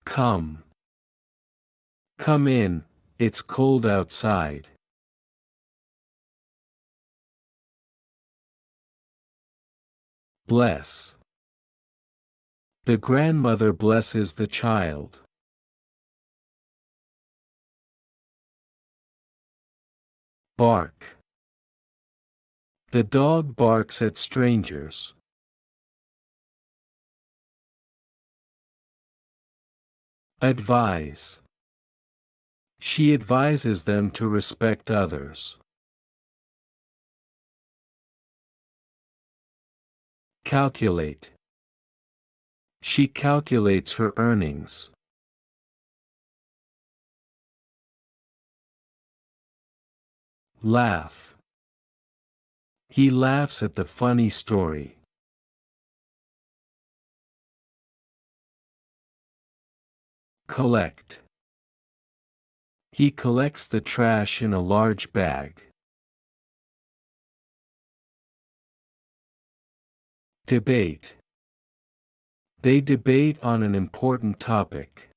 Come. Come in, it's cold outside. Bless. The grandmother blesses the child. Bark. The dog barks at strangers. Advise. She advises them to respect others. Calculate. She calculates her earnings. Laugh. He laughs at the funny story. Collect. He collects the trash in a large bag. Debate. They debate on an important topic.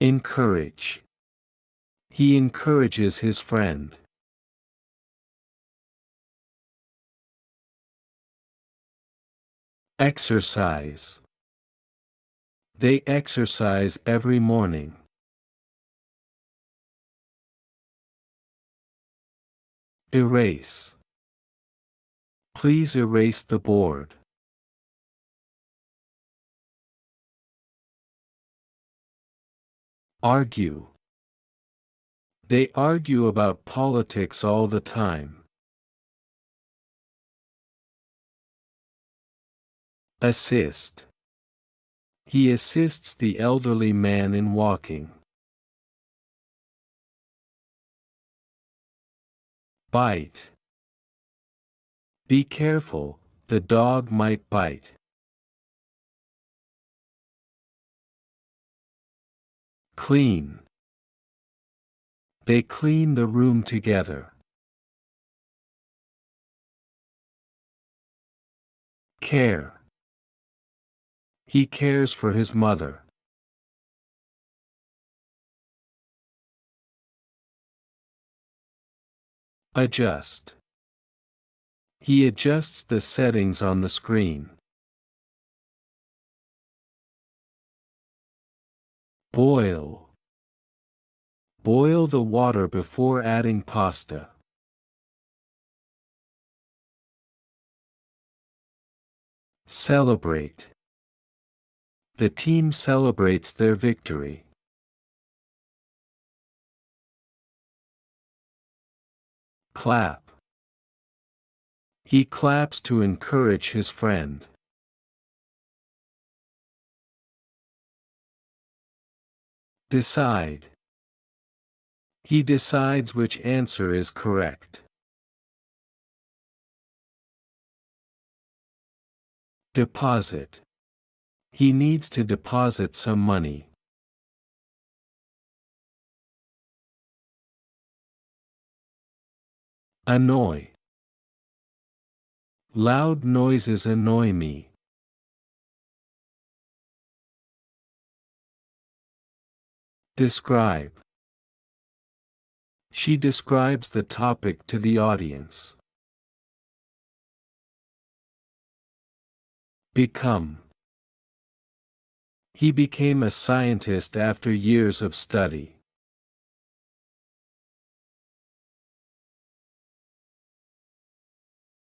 Encourage. He encourages his friend. Exercise. They exercise every morning. Erase. Please erase the board. Argue. They argue about politics all the time. Assist. He assists the elderly man in walking. Bite. Be careful, the dog might bite. Clean. They clean the room together. Care. He cares for his mother. Adjust. He adjusts the settings on the screen. Boil. Boil the water before adding pasta. Celebrate. The team celebrates their victory. Clap. He claps to encourage his friend. Decide. He decides which answer is correct. Deposit. He needs to deposit some money. Annoy. Loud noises annoy me. Describe. She describes the topic to the audience. Become. He became a scientist after years of study.